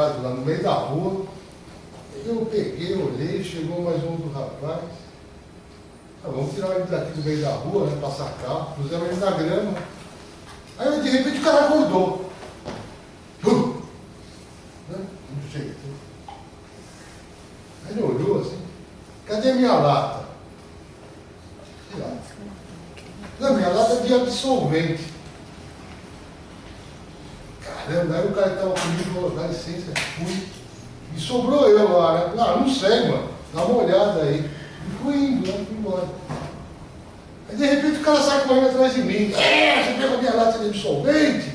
lá no meio da rua. Eu peguei, olhei, chegou mais um do rapaz. Ah, vamos tirar ele daqui do meio da rua, né, passar carro, pusemos ele na grama. Aí de repente o cara acordou. Né? Não sei. Aí ele olhou assim, cadê minha lata? Que lata? Não, minha lata é de absolvente. Caramba, aí o cara que estava comigo falou, dá licença, fui. E sobrou eu lá, né? Não sei, mano, dá uma olhada aí. E fui indo, né? Fui embora. Aí de repente o cara sai correndo atrás de mim. Você pegou a minha lata de absolvente?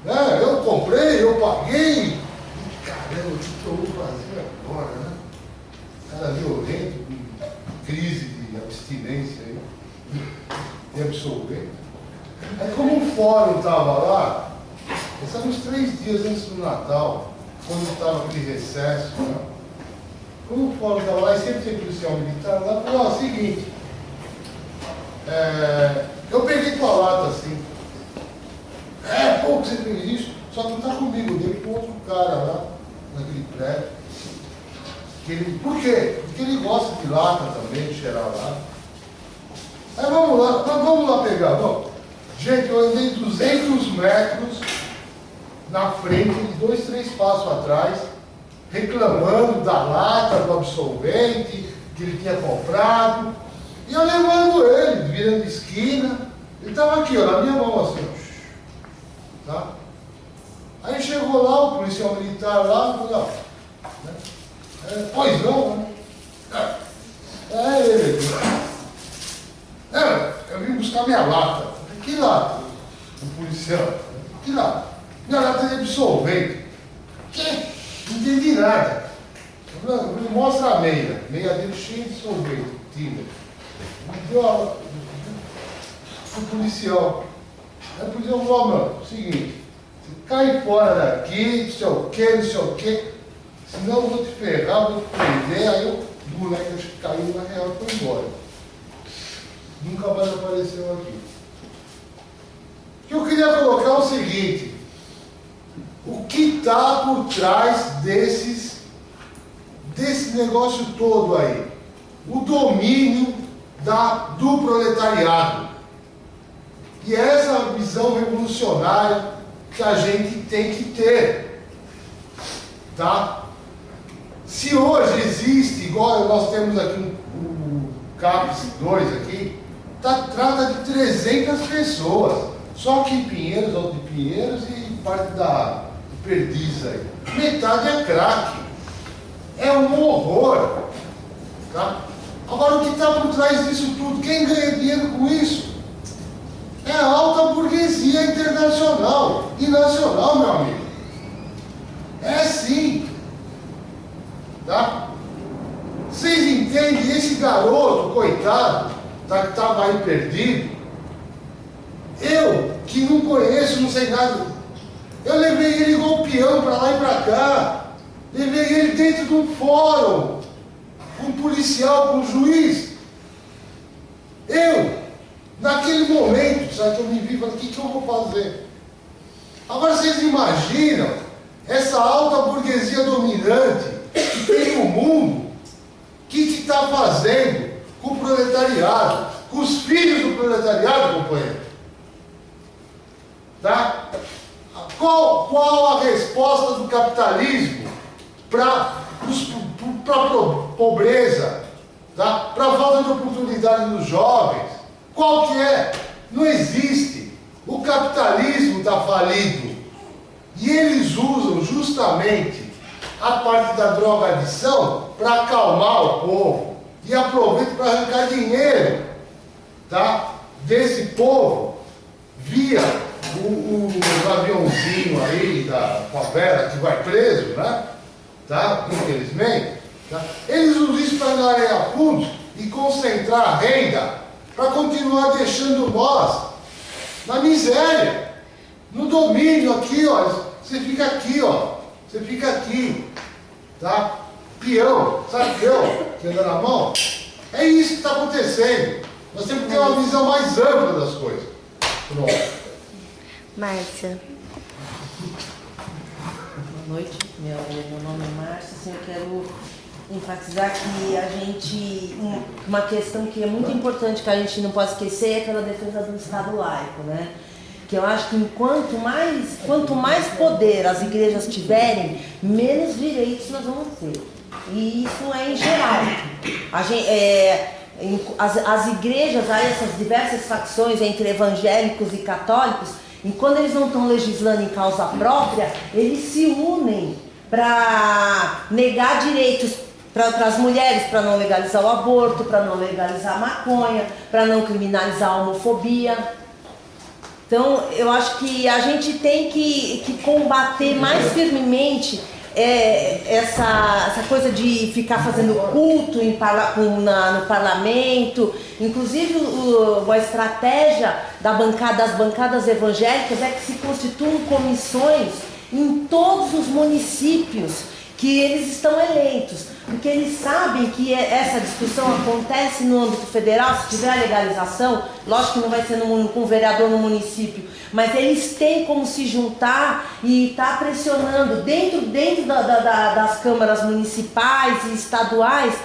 Né? Eu comprei, eu paguei. E, caramba, o que eu vou fazer agora, né? Cara violento, com crise de abstinência aí, de absolvente. Aí como o fórum estava lá, estavam uns 3 dias antes do Natal, quando estava aquele recesso, né? Como o fórum estava lá, e sempre tem policial militar lá, falou, ó, seguinte, eu peguei tua lata assim. Pô, que você fez isso? Só que não está comigo, dele com outro cara lá, naquele prédio. Por quê? Porque ele gosta de lata também, de cheirar lata. Aí vamos lá pegar, vamos. Gente, eu andei 200 metros na frente, de 2, 3 passos atrás, reclamando da lata, do absolvente, que ele tinha comprado. E eu levando ele, virando esquina. Ele estava aqui, ó, na minha mão, assim, ó. Tá? Aí chegou lá, o policial militar lá, falou, ó, né? Pois não, né? Eu vim buscar minha lata. Que lata? O policial. Que lata? Minha lata de absolvente. Que? Não entendi nada. Me mostra a meia. Meia dele cheia de sorvete. Tinha. O policial. Aí o policial falou, mano, seguinte, cai fora daqui, não sei o quê. Senão eu vou te ferrar, vou te prender. Aí o moleque caiu na real e foi embora. Nunca mais apareceu aqui. O que eu queria colocar é o seguinte: o que está por trás desse negócio todo aí? O domínio do proletariado. E é essa visão revolucionária que a gente tem que ter. Tá? Se hoje existe, igual nós temos aqui o CAPES 2 aqui, trata de 300 pessoas. Só aqui em Pinheiros, Alto de Pinheiros e parte da Perdiz aí. Metade é crack. É um horror. Tá? Agora, o que está por trás disso tudo? Quem ganha dinheiro com isso? É a alta burguesia internacional e nacional, meu amigo. É sim. Tá? Vocês entendem? Esse garoto, coitado, tá, que estava aí perdido, eu, que não conheço, não sei nada, eu levei ele igual peão para lá e para cá, levei ele dentro de um fórum, com um policial, com um juiz. Eu, naquele momento, sabe, que eu me vi e falei, o que eu vou fazer? Agora vocês imaginam essa alta burguesia dominante que tem no mundo, o que está fazendo com o proletariado, com os filhos do proletariado, companheiro? Tá? Qual a resposta do capitalismo para a pobreza, tá? Para a falta de oportunidade dos jovens? Qual que é? Não existe. O capitalismo está falido. E eles usam justamente a parte da drogadição para acalmar o povo. E aproveitam para arrancar dinheiro, tá? Desse povo via o aviãozinho aí da favela que vai preso, né? Tá? Infelizmente. Tá? Eles usam isso para angariar fundos e concentrar a renda para continuar deixando nós na miséria, no domínio aqui, ó. Você fica aqui, ó. Você fica aqui, tá? Peão, sabe peão que anda na mão? É isso que está acontecendo. Nós temos que ter uma visão mais ampla das coisas. Pronto. Márcia. noite, meu nome é Márcia. Assim, eu quero enfatizar que a gente, uma questão que é muito importante, que a gente não pode esquecer, é aquela defesa do Estado laico, né? Que eu acho que quanto mais poder as igrejas tiverem, menos direitos nós vamos ter. E isso é em geral. As igrejas, aí, essas diversas facções entre evangélicos e católicos, enquanto eles não estão legislando em causa própria, eles se unem para negar direitos para as mulheres, para não legalizar o aborto, para não legalizar a maconha, para não criminalizar a homofobia. Então, eu acho que a gente tem que combater mais firmemente essa coisa de ficar fazendo culto no parlamento. Inclusive, uma estratégia das bancadas evangélicas é que se constituam comissões em todos os municípios que eles estão eleitos, porque eles sabem que essa discussão acontece no âmbito federal. Se tiver a legalização, lógico que não vai ser com um vereador no município, mas eles têm como se juntar e estar pressionando dentro das câmaras municipais e estaduais,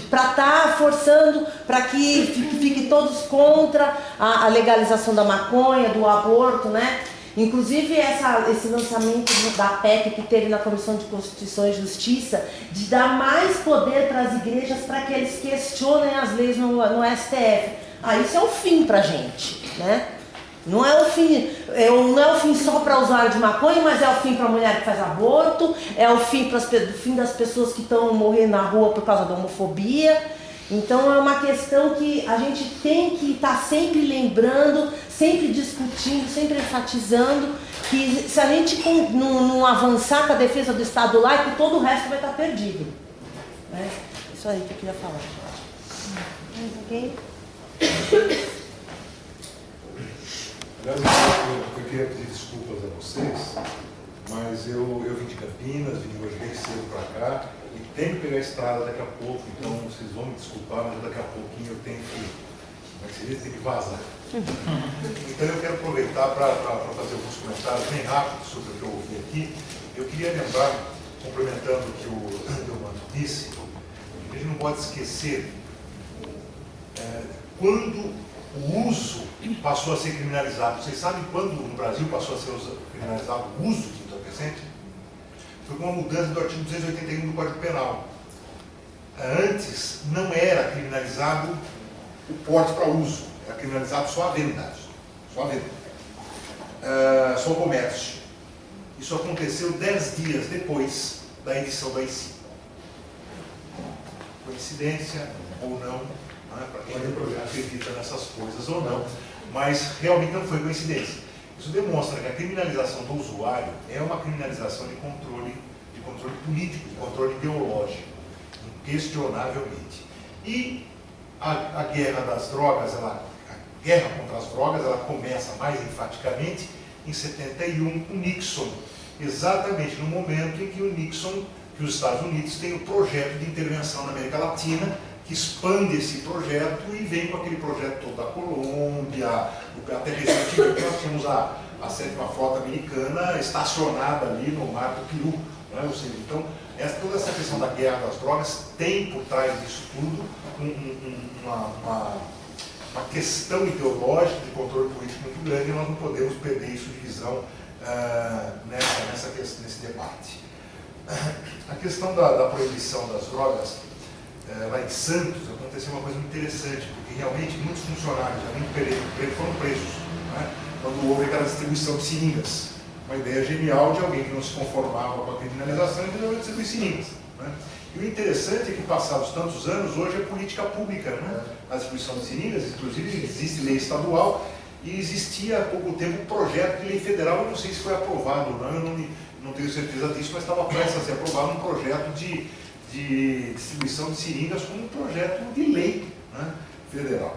para estar forçando para que fique todos contra a legalização da maconha, do aborto, né? Inclusive esse lançamento da PEC que teve na Comissão de Constituição e Justiça, de dar mais poder para as igrejas para que eles questionem as leis no STF. Isso é o fim para a gente, né? Não é o fim só para usuário de maconha, mas é o fim para a mulher que faz aborto, é o fim das pessoas que estão morrendo na rua por causa da homofobia. Então é uma questão que a gente tem que estar sempre lembrando, sempre discutindo, sempre enfatizando, que se a gente não avançar com a defesa do Estado laico, todo o resto vai estar perdido. Isso aí que eu queria falar. Mais alguém? Eu queria pedir desculpas a vocês, mas eu vim de Campinas, vim hoje bem cedo para cá, e tenho que pegar a estrada daqui a pouco, então vocês vão me desculpar, mas daqui a pouquinho eu tenho que vazar. Então eu quero aproveitar para fazer alguns comentários bem rápidos sobre o que eu ouvi aqui. Eu queria lembrar, complementando o que o Delmano disse, que a gente não pode esquecer quando o uso passou a ser criminalizado. Vocês sabem quando no Brasil passou a ser criminalizado o uso de entorpecente? Foi com uma mudança do artigo 281 do Código Penal. Antes não era criminalizado o porte para uso, era criminalizado só a venda, só o comércio. Isso aconteceu 10 dias depois da edição da AI-5. Coincidência ou não, para quem acredita nessas coisas ou não, mas realmente não foi coincidência. Isso demonstra que a criminalização do usuário é uma criminalização de controle político, de controle ideológico, inquestionavelmente. E a guerra das drogas, a guerra contra as drogas, ela começa mais enfaticamente em 71 com Nixon, exatamente no momento em que os Estados Unidos têm o projeto de intervenção na América Latina, que expande esse projeto e vem com aquele projeto todo da Colômbia, até recentemente nós tínhamos a 7ª Frota Americana estacionada ali no Mar do Peru. Não é? Ou seja, então, toda essa questão da guerra das drogas tem por trás disso tudo uma questão ideológica de controle político muito grande, e nós não podemos perder isso de visão nesse debate. A questão da proibição das drogas, lá em Santos, aconteceu uma coisa muito interessante, porque realmente muitos funcionários foram presos, né, quando houve aquela distribuição de seringas. Uma ideia genial de alguém que não se conformava com a criminalização e resolveu distribuir seringas. Né? E o interessante é que, passados tantos anos, hoje é política pública, né? A distribuição de seringas, inclusive existe lei estadual, e existia há pouco tempo um projeto de lei federal, eu não sei se foi aprovado ou não, eu não tenho certeza disso, mas estava prestes a ser aprovado um projeto de distribuição de seringas como um projeto de lei, né, federal.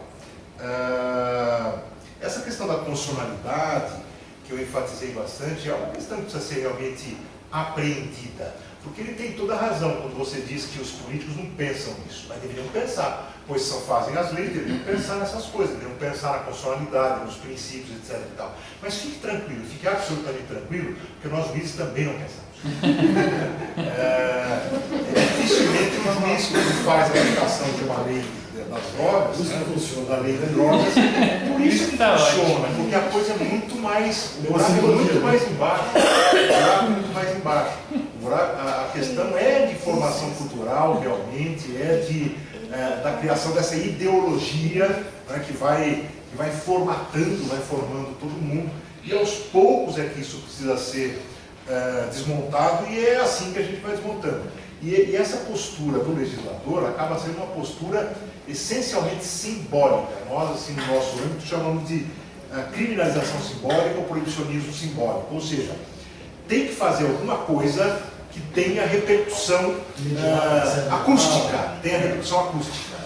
Essa questão da constitucionalidade, que eu enfatizei bastante, é uma questão que precisa ser realmente apreendida, porque ele tem toda a razão quando você diz que os políticos não pensam nisso, mas deveriam pensar, pois fazem as leis, deveriam pensar nessas coisas, deveriam pensar na constitucionalidade, nos princípios, etc. e tal. Mas fique tranquilo, fique absolutamente tranquilo, porque nós juízes também não pensamos. Dificilmente o juiz, quando faz a aplicação de uma lei das drogas, da lei das drogas, por isso que funciona, porque a coisa é muito mais, o buraco é muito mais embaixo. A questão é de formação cultural, realmente, da criação dessa ideologia, né, que vai formatando, vai formando todo mundo, e aos poucos é que isso precisa ser desmontado, e é assim que a gente vai desmontando. E essa postura do legislador acaba sendo uma postura essencialmente simbólica. Nós, assim, no nosso âmbito, chamamos de criminalização simbólica ou proibicionismo simbólico. Ou seja, tem que fazer alguma coisa que tenha repercussão acústica.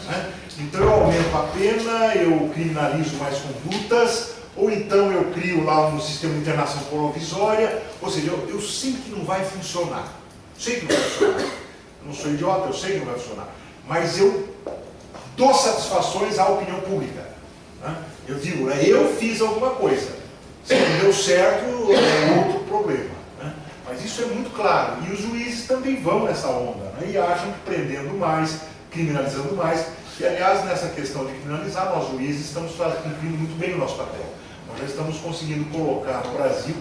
Né? Então eu aumento a pena, eu criminalizo mais condutas, ou então eu crio lá um sistema de internação provisória. Ou seja, eu sei que não vai funcionar. Sei que não vai funcionar. Eu não sou idiota, eu sei que não vai funcionar. Mas eu dou satisfações à opinião pública. Né? Eu digo, né, eu fiz alguma coisa. Se não deu certo, é outro problema. Né? Mas isso é muito claro. E os juízes também vão nessa onda, né? E acham que prendendo mais, criminalizando mais. E, aliás, nessa questão de criminalizar, nós juízes estamos cumprindo muito bem o nosso papel. Nós já estamos conseguindo colocar no Brasil,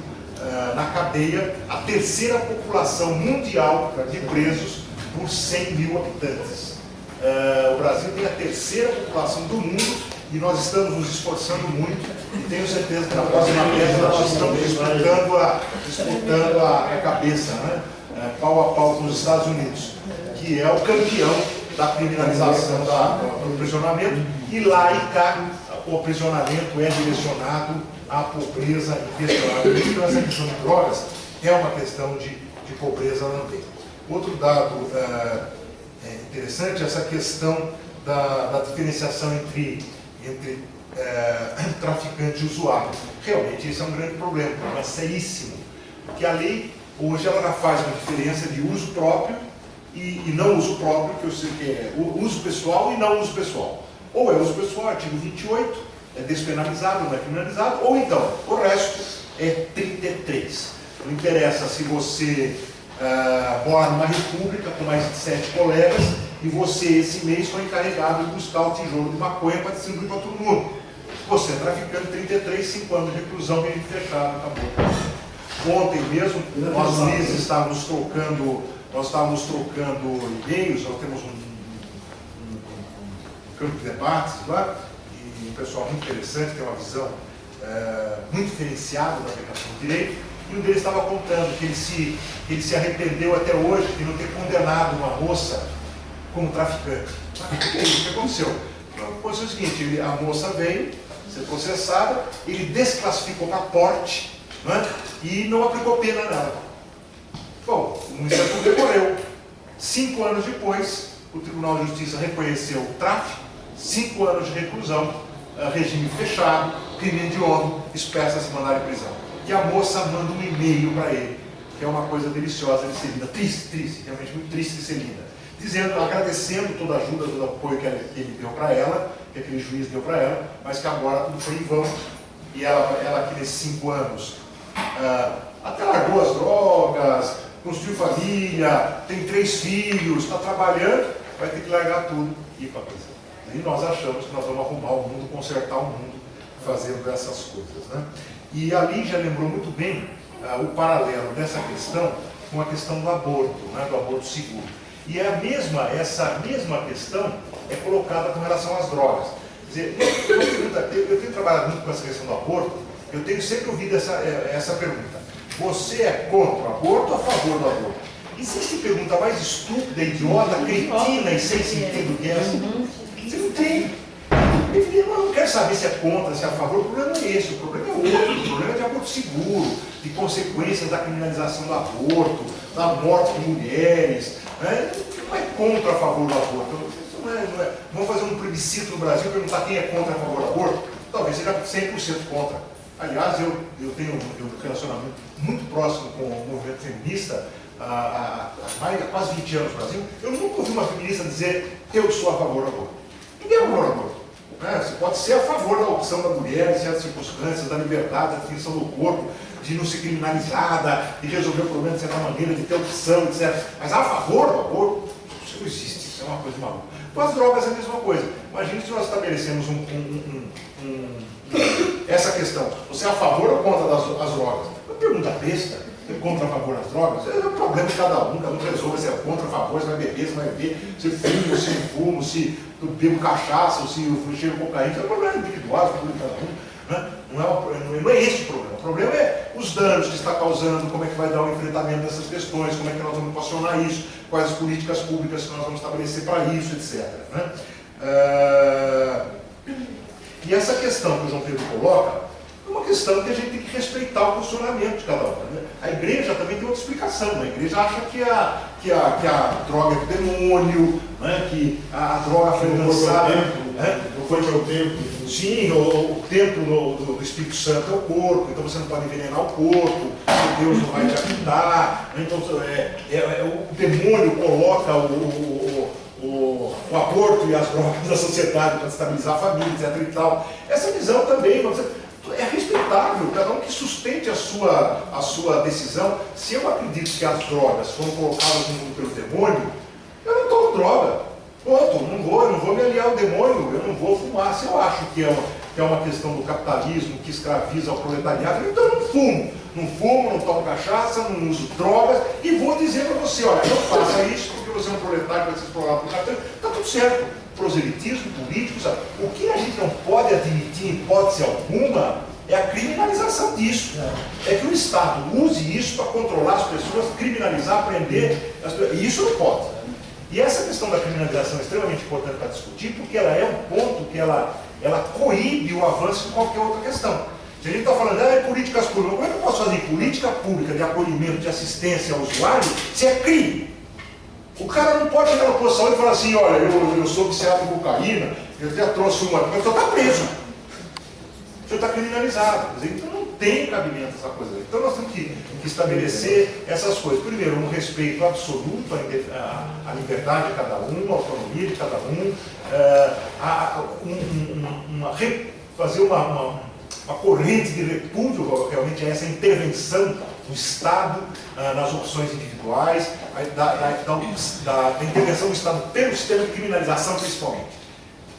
na cadeia, a terceira população mundial de presos por 100 mil habitantes. O Brasil tem a terceira população do mundo e nós estamos nos esforçando muito, e tenho certeza que na próxima década nós estamos disputando a cabeça, né? Pau a pau com os Estados Unidos, que é o campeão da criminalização do aprisionamento, e lá e cá o aprisionamento é direcionado à pobreza e questionamento. Então essa questão de drogas é uma questão de pobreza também. Outro dado interessante é essa questão da diferenciação entre traficante e usuário. Realmente esse é um grande problema, é seríssimo, porque a lei hoje ela faz uma diferença de uso próprio e não uso próprio, que eu sei que é uso pessoal e não uso pessoal. Ou é uso pessoal, artigo 28, é despenalizado, não é criminalizado, ou então, o resto é 33. Não interessa se você mora numa república com mais de 7 colegas e você esse mês foi encarregado de buscar o tijolo de maconha para distribuir para todo mundo. Você é traficante, 33, 5 anos de reclusão, bem fechado, acabou. Ontem mesmo, nós juízes estávamos trocando e-mails, nós temos um campo de debates lá, e um pessoal muito interessante, tem uma visão muito diferenciada da aplicação do direito, e um deles estava contando que ele se arrependeu até hoje de não ter condenado uma moça como traficante. O que aconteceu? Aconteceu o seguinte, a moça veio ser processada, ele desclassificou para porte, né, e não aplicou pena nela. Bom, o Ministério Público recorreu. 5 anos depois, o Tribunal de Justiça reconheceu o tráfico, 5 anos de reclusão, regime fechado, crime hediondo, espécie-se mandar de prisão. E a moça manda um e-mail para ele, que é uma coisa deliciosa de ser lida, triste, realmente muito triste de ser lida, dizendo, agradecendo toda a ajuda, todo o apoio que ele deu para ela, que aquele juiz deu para ela, mas que agora tudo foi em vão, e ela que nesses 5 anos até largou as drogas, construiu família, tem 3 filhos, está trabalhando, vai ter que largar tudo e ir para a prisão. E nós achamos que nós vamos arrumar o mundo, consertar o mundo, fazendo essas coisas, né? E ali já lembrou muito bem o paralelo dessa questão com a questão do aborto, né, do aborto seguro. E essa mesma questão é colocada com relação às drogas. Quer dizer, eu tenho trabalhado muito com essa questão do aborto, eu tenho sempre ouvido essa pergunta. Você é contra o aborto ou a favor do aborto? Existe pergunta mais estúpida, idiota, cretina e sem sentido que essa? Você não tem. Eu não quero saber se é contra, se é a favor, o problema não é esse, o problema é outro, o problema é de aborto seguro, de consequências da criminalização do aborto, da morte de mulheres, né? Não é contra a favor do aborto, isso não é. Vamos fazer um plebiscito no Brasil, perguntar quem é contra a favor do aborto? Talvez seja 100% contra. Aliás, eu tenho um relacionamento muito próximo com o movimento feminista há quase 20 anos no Brasil. Eu nunca ouvi uma feminista dizer eu sou a favor do aborto. Ninguém é a favor do aborto. Você pode ser a favor da opção da mulher em certas circunstâncias, da liberdade, da definição do corpo, de não ser criminalizada, de resolver o problema de certa maneira, de ter opção, etc. Mas a favor do aborto, isso não existe, isso é uma coisa maluca. Com as drogas é a mesma coisa. Imagina se nós estabelecemos essa questão. Você é a favor ou contra das drogas? Uma pergunta besta. Você é contra ou a favor das drogas? É o problema de cada um resolve se é contra ou a favor, se vai beber, se vai beber, se fumo, se fumo, se bebo cachaça, ou se cheiro cocaína. Isso é um problema individual, é um problema de cada um. Né? Não é esse o problema. O problema é os danos que está causando, como é que vai dar o enfrentamento dessas questões, como é que nós vamos equacionar isso, quais as políticas públicas que nós vamos estabelecer para isso, etc. Né? E essa questão que o João Pedro coloca é uma questão que a gente tem que respeitar o posicionamento de cada um. Né? A igreja também tem outra explicação. Né? A igreja acha que a droga é do demônio, né? Que a droga foi lançada. Não foi pelo tempo. Sim, o templo do Espírito Santo é o corpo, então você não pode envenenar o corpo, Deus não vai te ajudar. Então o demônio coloca o aborto e as drogas da sociedade para estabilizar a família, etc. e tal. Essa visão também é respeitável, cada um que sustente a sua decisão. Se eu acredito que as drogas foram colocadas no mundo pelo demônio, eu não tomo droga. Ponto, não vou me aliar ao demônio, eu não vou fumar. Se eu acho que é uma questão do capitalismo que escraviza o proletariado, então eu não fumo. Não fumo, não tomo cachaça, não uso drogas e vou dizer para você, olha, não faça isso porque você é um proletário que vai ser explorado por capitalismo. Está tudo certo. Proselitismo político, sabe? O que a gente não pode admitir em hipótese alguma é a criminalização disso. É que o Estado use isso para controlar as pessoas, criminalizar, prender as pessoas. E isso não pode. E essa questão da criminalização é extremamente importante para discutir, porque ela é um ponto que ela coíbe o avanço de qualquer outra questão. Se a gente está falando de políticas públicas, como é que eu posso fazer política pública de acolhimento, de assistência ao usuário, se é crime? O cara não pode chegar no posto de saúde e falar assim, olha, eu sou viciado em cocaína, eu já trouxe uma, mas o senhor está preso. O senhor está criminalizado. Quer dizer, então não tem cabimento essa coisa. Então nós temos que estabelecer essas coisas. Primeiro, um respeito absoluto à liberdade de cada um, à autonomia de cada um, fazer uma corrente de repúdio realmente a essa intervenção do Estado nas opções individuais, da intervenção do Estado pelo sistema de criminalização principalmente.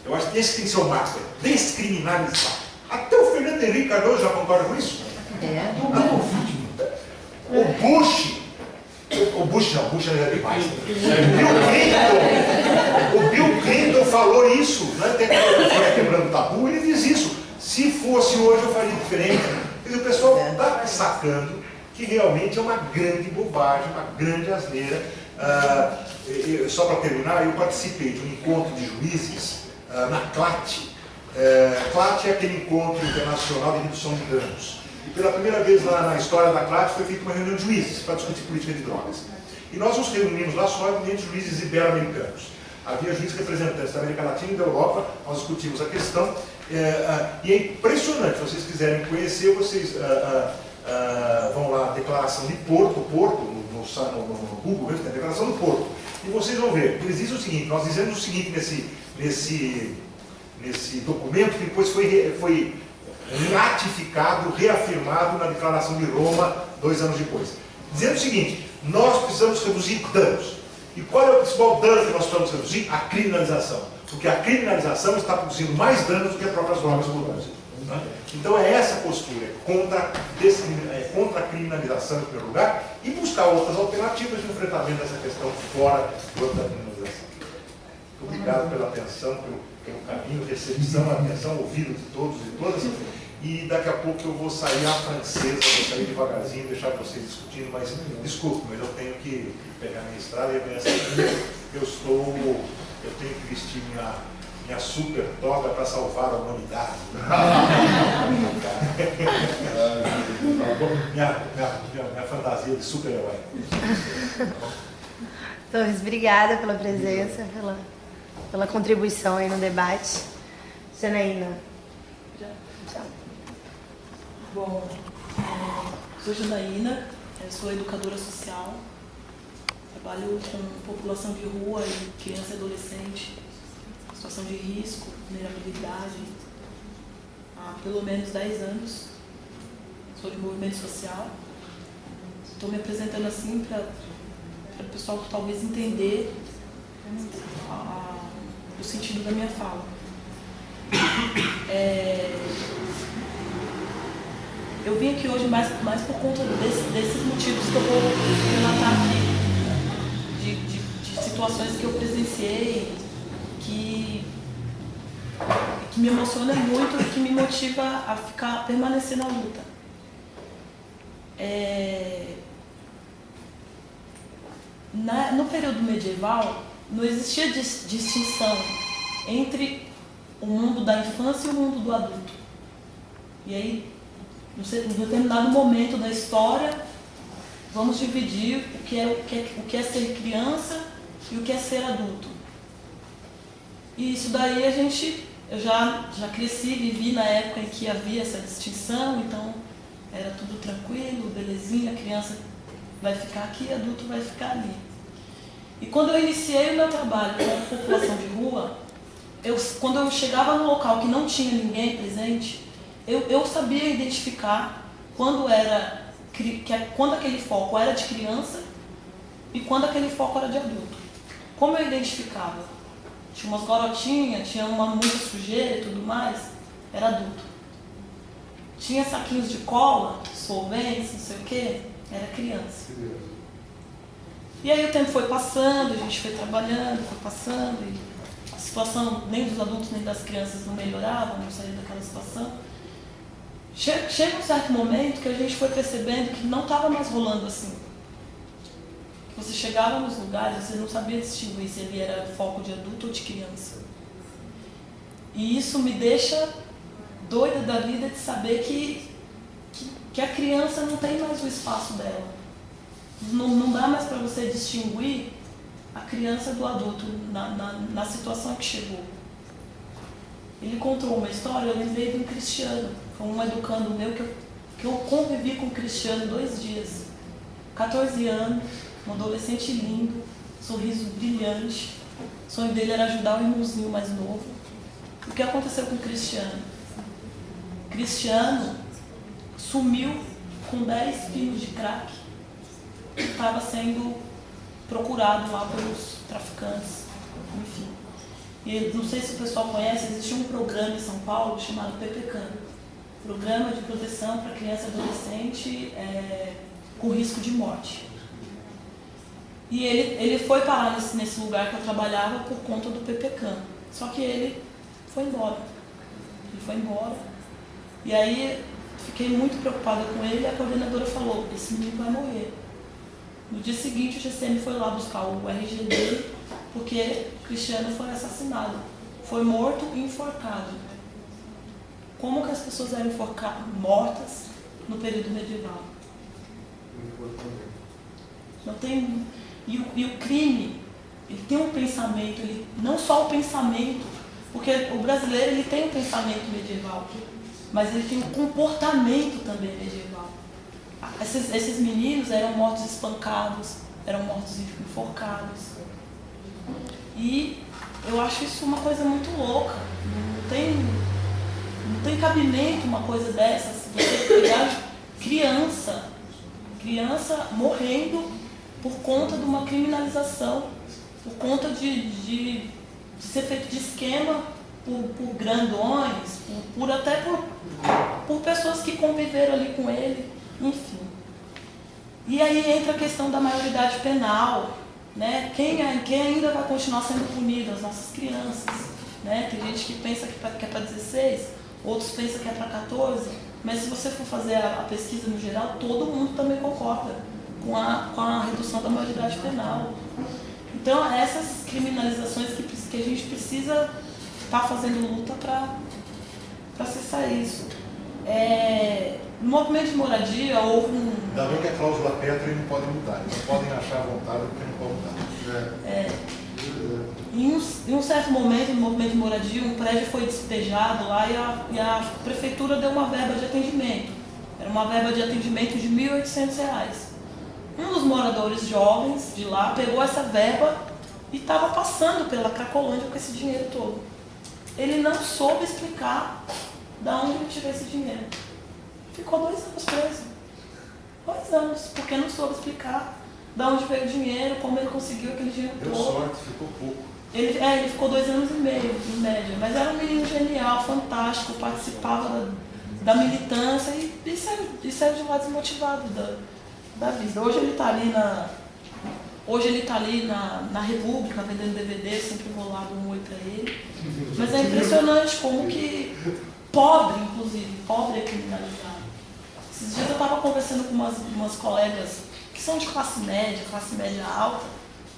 Eu acho que esse tem que ser o marco, descriminalizar. Até o Fernando Henrique Cardoso já concorda com isso? O Bush é demais. O Bill Clinton falou isso, né? Tem que quebrando o tabu, ele diz isso. Se fosse hoje eu faria diferente. Quer dizer, o pessoal está sacando que realmente é uma grande bobagem, uma grande asneira. Só para terminar, eu participei de um encontro de juízes na CLAT. CLAT é aquele encontro internacional de redução de danos. E pela primeira vez na história da CLAT foi feita uma reunião de juízes para discutir política de drogas. E nós nos reunimos lá só entre juízes ibero-americanos. Havia juízes representantes da América Latina e da Europa, nós discutimos a questão. E é impressionante, se vocês quiserem conhecer, vocês vão lá, Declaração de Porto, no Google, tem a Declaração do Porto. E vocês vão ver, eles dizem o seguinte, nós dizemos o seguinte nesse documento, que depois foi ratificado, reafirmado na Declaração de Roma, 2 anos depois. Dizendo o seguinte, nós precisamos reduzir danos. E qual é o principal dano que nós precisamos reduzir? A criminalização. Porque a criminalização está produzindo mais danos do que as próprias drogas produzem. Né? Então é essa postura, contra a criminalização em primeiro lugar e buscar outras alternativas de enfrentamento dessa questão fora da criminalização. Obrigado pela atenção, pelo carinho, recepção, atenção, ouvido de todos e todas. E daqui a pouco eu vou sair à francesa, vou sair devagarzinho, deixar vocês discutindo, mas desculpe, mas eu tenho que pegar minha estrada e amanhã eu tenho que vestir minha super toga para salvar a humanidade. minha fantasia de super-herói. Torres, obrigada pela presença, pela contribuição aí no debate. Janaína. Bom, sou Janaína, sou educadora social, trabalho com população de rua e criança e adolescente, situação de risco, vulnerabilidade, há pelo menos 10 anos. sou de movimento social. Estou me apresentando assim para o pessoal talvez entender o sentido da minha fala. Eu vim aqui hoje mais por conta desses motivos que eu vou relatar aqui, de situações que eu presenciei, que me emociona muito e que me motiva a permanecer na luta. No período medieval, não existia distinção entre o mundo da infância e o mundo do adulto. E aí, em determinado momento da história, vamos dividir o que é ser criança e o que é ser adulto. E isso daí eu já cresci, vivi na época em que havia essa distinção, então era tudo tranquilo, belezinha, a criança vai ficar aqui, adulto vai ficar ali. E quando eu iniciei o meu trabalho com a população de rua, quando eu chegava num local que não tinha ninguém presente, eu sabia identificar quando aquele foco era de criança e quando aquele foco era de adulto. Como eu identificava? Tinha umas garotinhas, tinha muita sujeira e tudo mais, era adulto. Tinha saquinhos de cola, solventes, não sei o quê, era criança. E aí o tempo foi passando, a gente foi trabalhando, foi passando, e a situação nem dos adultos nem das crianças não melhorava, não saía daquela situação. Chega um certo momento que a gente foi percebendo que não estava mais rolando assim. Você chegava nos lugares, você não sabia distinguir se ele era foco de adulto ou de criança. E isso me deixa doida da vida de saber que a criança não tem mais o espaço dela. Não dá mais para você distinguir a criança do adulto na situação que chegou. Ele contou uma história, eu lembrei de um Cristiano, foi um educando meu que eu convivi com o Cristiano 2 dias. 14 anos, um adolescente lindo, sorriso brilhante. O sonho dele era ajudar o irmãozinho mais novo. O que aconteceu com o Cristiano? O Cristiano sumiu com 10 quilos de crack. Estava sendo procurado lá pelos traficantes, enfim. E não sei se o pessoal conhece, existia um programa em São Paulo chamado PPCAM, Programa de Proteção para Criança e Adolescente com Risco de Morte. E ele foi parar nesse lugar que eu trabalhava por conta do PPCAM. Só que ele foi embora. Ele foi embora. E aí fiquei muito preocupada com ele e a coordenadora falou, esse menino vai morrer. No dia seguinte, o GCM foi lá buscar o RG dele, porque o Cristiano foi assassinado. Foi morto e enforcado. Como que as pessoas eram mortas no período medieval? Não tem... E o crime, ele tem um pensamento, não só o pensamento, porque o brasileiro ele tem um pensamento medieval, mas ele tem um comportamento também medieval. Esses meninos eram mortos espancados, eram mortos enforcados. E eu acho isso uma coisa muito louca. Não tem cabimento uma coisa dessas. Você pegar criança morrendo por conta de uma criminalização, por conta de ser feito de esquema por grandões, até por pessoas que conviveram ali com ele. Enfim. E aí entra a questão da maioridade penal, né? Quem ainda vai continuar sendo punido? As nossas crianças, né? Tem gente que pensa que é para 16, outros pensam que é para 14, mas se você for fazer a pesquisa no geral, todo mundo também concorda com a redução da maioridade penal. Então, essas criminalizações que a gente precisa estar fazendo luta para cessar isso. No movimento de moradia houve Ainda bem que a cláusula Petri não pode mudar. Eles podem achar à vontade porque não pode mudar. Em um certo momento, no movimento de moradia, um prédio foi despejado lá e a prefeitura deu uma verba de atendimento. Era uma verba de atendimento de R$ 1.800. Um dos moradores jovens de lá pegou essa verba e estava passando pela Cracolândia com esse dinheiro todo. Ele não soube explicar de onde ele tirou esse dinheiro. ficou 2 anos preso. 2 anos, porque não soube explicar de onde veio o dinheiro, como ele conseguiu aquele dinheiro Deu todo. sorte, ficou pouco. Ele ficou 2 anos e meio, em média, mas era um menino genial, fantástico, participava da militância e saiu de lá desmotivado da vida. Hoje ele está ali na República, vendendo DVD, sempre vou lá, dou um oi pra ele. Mas é impressionante como que pobre, inclusive, pobre é criminalizado. Esses dias eu estava conversando com umas colegas que são de classe média alta,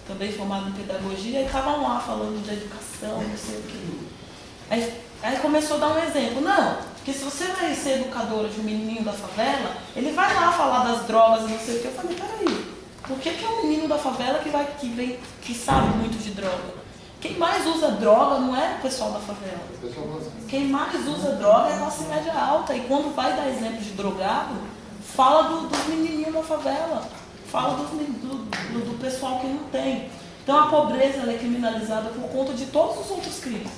também formadas em pedagogia, e estavam lá falando de educação, não sei o quê. Aí começou a dar um exemplo. Não, porque se você vai ser educadora de um menininho da favela, ele vai lá falar das drogas e não sei o quê. Eu falei, peraí, por que é um menino da favela que sabe muito de droga? Quem mais usa droga não é o pessoal da favela. Quem mais usa droga é a classe média alta. E quando vai dar exemplo de drogado, fala dos menininhos da favela. Fala do pessoal que não tem. Então a pobreza ela é criminalizada por conta de todos os outros crimes.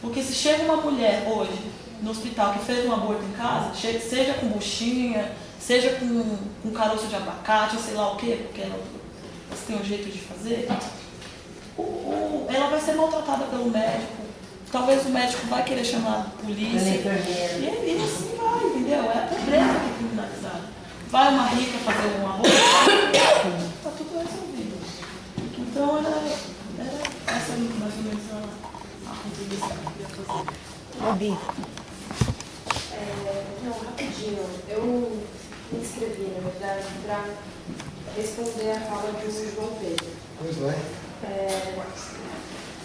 Porque se chega uma mulher hoje no hospital que fez um aborto em casa, seja com buchinha, seja com caroço de abacate, ou sei lá o quê, porque elas têm um jeito de fazer, ela vai ser maltratada pelo médico. Talvez o médico vai querer chamar a polícia. E assim vai, entendeu? É a pobreza que é criminalizada. Vai uma rica fazer um arroz, está tudo resolvido. Então era essa mais ou menos a contribuição que eu queria fazer. Gabi. Não, rapidinho. Eu me inscrevi, na verdade, para responder a fala do João Pedro. Pois é.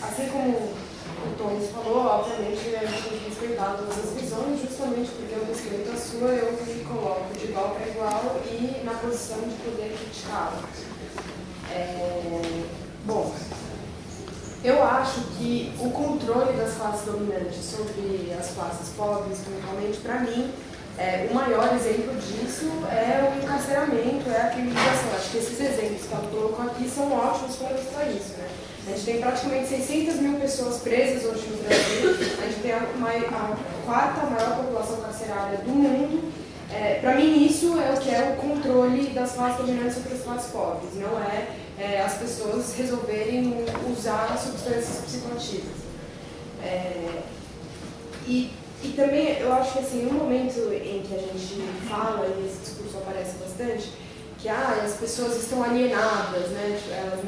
Assim como o Tony falou, obviamente a gente tem que respeitar todas as visões, justamente porque eu respeito a sua, eu me coloco de igual para igual e na posição de poder criticá-la. Bom, eu acho que o controle das classes dominantes sobre as classes pobres, principalmente, para mim, o maior exemplo disso é o encarceramento, é a criminalização. Acho que esses exemplos que ela colocou aqui são ótimos para ilustrar isso, né? A gente tem praticamente 600 mil pessoas presas hoje no Brasil, a gente tem a 4ª maior população carcerária do mundo. Para mim, isso é o que é o controle das classes dominantes sobre as classes pobres, não é as pessoas resolverem usar substâncias psicoativas. E também eu acho que assim, um momento em que a gente fala, e esse discurso aparece bastante, que as pessoas estão alienadas, né? Elas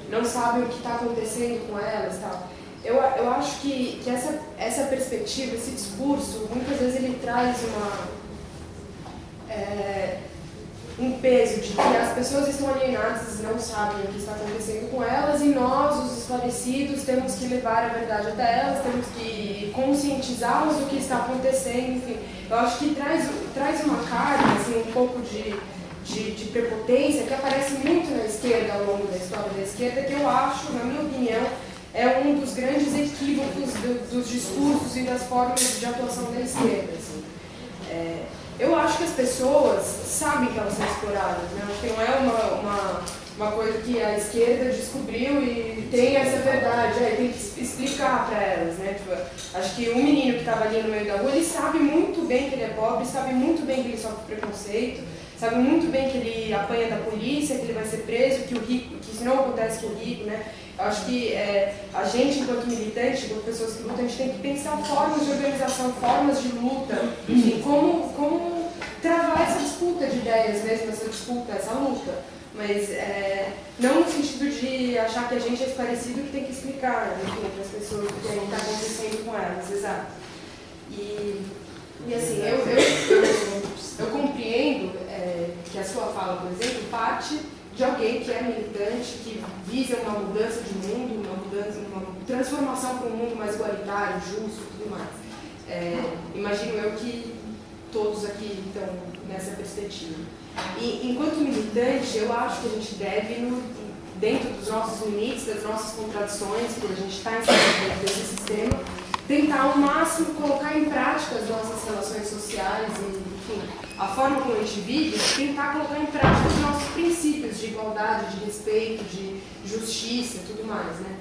não sabem o que está acontecendo com elas e tal. Eu acho que essa perspectiva, esse discurso, muitas vezes ele traz um peso de que as pessoas estão alienadas, não sabem o que está acontecendo com elas e nós, os esclarecidos, temos que levar a verdade até elas, temos que conscientizá-las do que está acontecendo, enfim. Eu acho que traz uma carga, assim, um pouco de prepotência que aparece muito na esquerda ao longo da história da esquerda, que eu acho, na minha opinião, é um dos grandes equívocos dos discursos e das formas de atuação da esquerda. Assim. Eu acho que as pessoas sabem que elas são exploradas, né? Acho que não é uma coisa que a esquerda descobriu e tem essa verdade, tem que explicar para elas, né? Tipo, acho que um menino que estava ali no meio da rua, ele sabe muito bem que ele é pobre, sabe muito bem que ele sofre preconceito, sabe muito bem que ele apanha da polícia, que ele vai ser preso, que isso não acontece com o rico, né? Eu acho que a gente, enquanto militante, enquanto pessoas que lutam, a gente tem que pensar formas de organização, formas de luta, enfim, como travar essa disputa de ideias mesmo, essa disputa, essa luta. Mas não no sentido de achar que a gente é esclarecido e que tem que explicar, enfim, para as pessoas o que está acontecendo com elas, exato. E assim, eu compreendo que a sua fala, por exemplo, parte de alguém que é militante, que visa uma mudança de mundo, uma transformação para um mundo mais igualitário, justo e tudo mais. Imagino eu que todos aqui estão nessa perspectiva. E enquanto militante, eu acho que a gente deve, dentro dos nossos limites, das nossas contradições, porque a gente está inserido desse sistema, tentar ao máximo colocar em prática as nossas relações sociais e, enfim, a forma como a gente vive, tentar colocar em prática os nossos princípios de igualdade, de respeito, de justiça e tudo mais, né?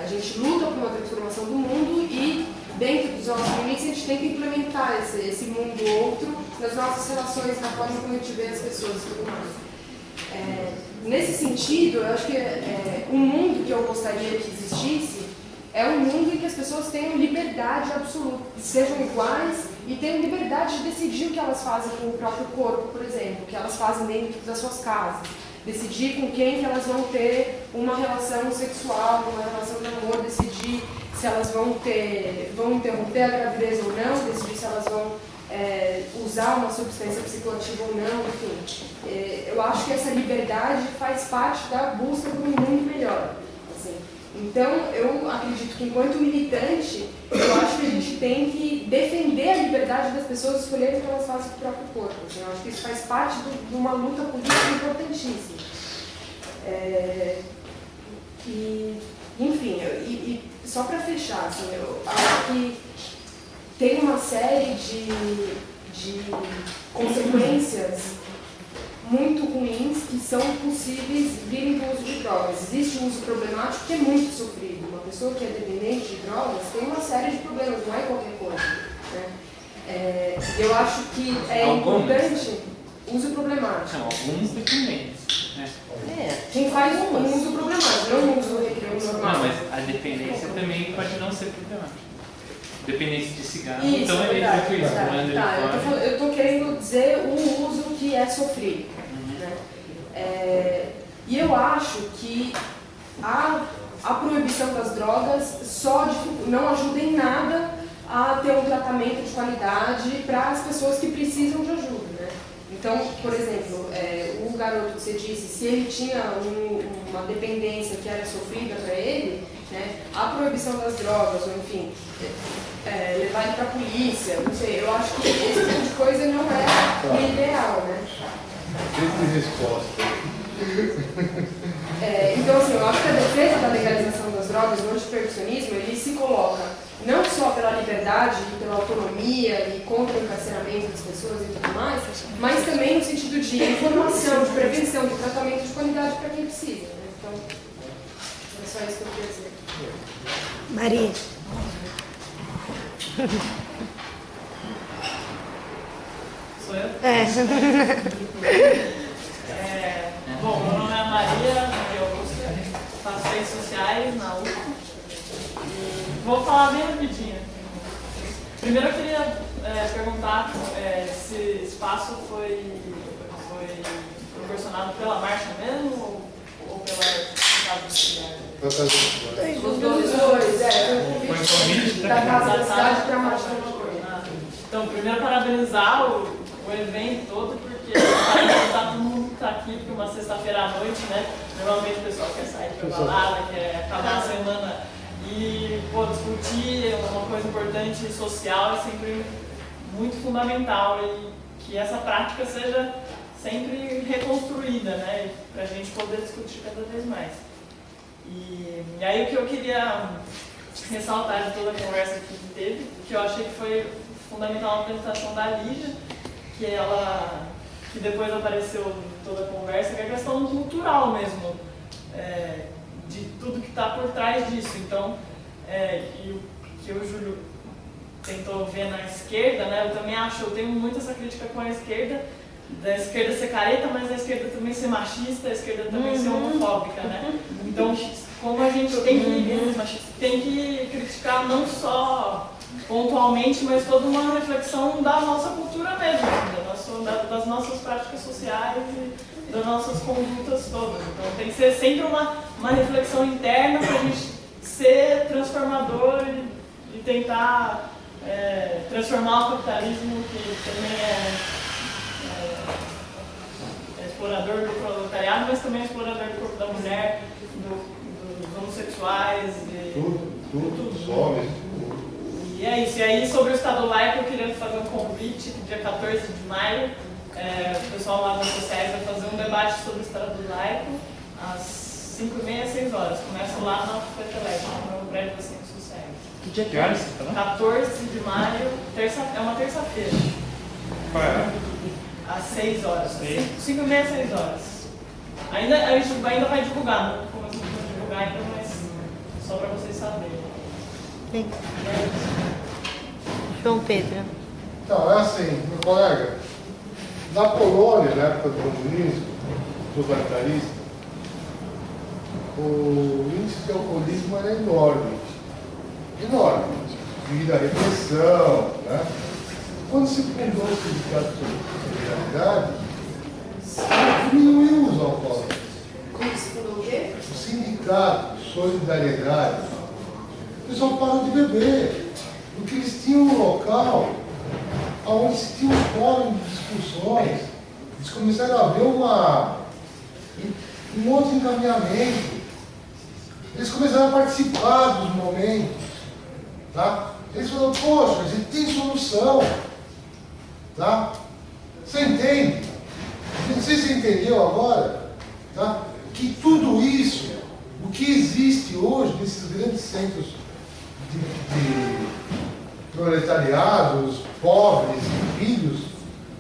A gente luta por uma transformação do mundo e, dentro dos nossos limites, a gente tenta implementar esse mundo outro nas nossas relações, na forma como a gente vê as pessoas e tudo mais. Nesse sentido, eu acho que o mundo que eu gostaria que existisse é um mundo em que as pessoas tenham liberdade absoluta, sejam iguais e tenham liberdade de decidir o que elas fazem com o próprio corpo, por exemplo, o que elas fazem dentro das suas casas, decidir com quem que elas vão ter uma relação sexual, uma relação de amor, decidir se elas vão interromper a gravidez ou não, decidir se elas vão usar uma substância psicoativa ou não, enfim. Eu acho que essa liberdade faz parte da busca por um mundo melhor. Assim. Então, eu acredito que enquanto militante, eu acho que a gente tem que defender a liberdade das pessoas escolherem o que elas fazem com o próprio corpo. Assim. Eu acho que isso faz parte de uma luta política importantíssima. Enfim, só para fechar, assim, eu acho que tem uma série de consequências muito ruins que são possíveis virem com o uso de drogas. Existe um uso problemático que é muito sofrido. Uma pessoa que é dependente de drogas tem uma série de problemas, não é qualquer coisa. Né? Eu acho que é importante o uso problemático. Não, alguns dependentes. Né? Quem faz um uso problemático, não um uso normal. Não, mas a dependência também pode não ser problemática. Dependência de cigarro, Isso, então ele é tranquilo. Eu estou querendo dizer o uso que é sofrido. Né? E eu acho que a proibição das drogas não ajuda em nada a ter um tratamento de qualidade para as pessoas que precisam de ajuda. Né? Então, por exemplo, o garoto que você disse, se ele tinha uma dependência que era sofrida para ele, né, a proibição das drogas, ou enfim, levar ele para a polícia, não sei, eu acho que esse tipo de coisa não é o ideal, né? Triste resposta. Então, assim, eu acho que a defesa da legalização das drogas, o antiproibicionismo, ele se coloca não só pela liberdade e pela autonomia e contra o encarceramento das pessoas e tudo mais, mas também no sentido de informação, de prevenção, de tratamento de qualidade para quem precisa. Né? Então, é só isso que eu queria dizer. Maria. Sou eu? Bom, meu nome é Maria Augusta, faço ciências sociais na UFO e vou falar bem rapidinho. Primeiro eu queria perguntar se esse espaço foi proporcionado pela marcha mesmo ou pela casa do cidade? Os dois, foi um convite da Casa da Cidade para a marcha. Então, primeiro parabenizar o evento todo, porque parabenizar todo mundo que está aqui, porque uma sexta-feira à noite, né? Normalmente o pessoal quer sair para balada, quer acabar a semana e discutir uma coisa importante social é sempre muito fundamental e que essa prática seja sempre reconstruída, né? Para a gente poder discutir cada vez mais. E aí o que eu queria ressaltar de toda a conversa que teve, que eu achei que foi fundamental a apresentação da Lígia, que depois apareceu em toda a conversa, que é a questão cultural mesmo, de tudo que está por trás disso. Então, e o que o Júlio tentou ver na esquerda, né, eu também acho, eu tenho muito essa crítica com a esquerda, da esquerda ser careta, mas da esquerda também ser machista, a esquerda também ser homofóbica, né? Então, como a gente tem que criticar não só pontualmente, mas toda uma reflexão da nossa cultura mesmo, das nossas práticas sociais e das nossas condutas todas. Então tem que ser sempre uma reflexão interna para a gente ser transformador e tentar transformar o capitalismo, que também é explorador do proletariado, mas também é explorador do corpo da mulher, dos homossexuais, Tudo, homens. E é isso. E aí, sobre o Estado laico, eu queria fazer um convite, que dia 14 de maio, o pessoal lá das sociais vai fazer um debate sobre o Estado laico, às 5h30, 6 horas. Começa lá na FETELEC, no prédio das Ciências Sociais. Que dia Que horas? 14 de maio, é uma terça-feira. Qual é? Às 6 horas. 5h30, 6 horas. A gente ainda vai divulgar, não começamos a divulgar ainda, mas só para vocês saberem. João Pedro. Então, é assim, meu colega, Na Polônia, na época do comunismo, totalitarista, o índice de alcoolismo era enorme. Enorme. Devido à repressão, né? Quando se fundou o Sindicato de Solidariedade, diminuiu os alcoólicos. Como se fundou o quê? O Sindicato de Solidariedade, o pessoal parou de beber, porque eles tinham um local onde se tinha um fórum de discussões. Eles começaram a ver um outro encaminhamento. Eles começaram a participar dos momentos. Tá? Eles falaram, poxa, a gente tem solução. Tá? Você entende? Não sei se você entendeu agora, tá? Que tudo isso, o que existe hoje nesses grandes centros de proletariados, pobres e filhos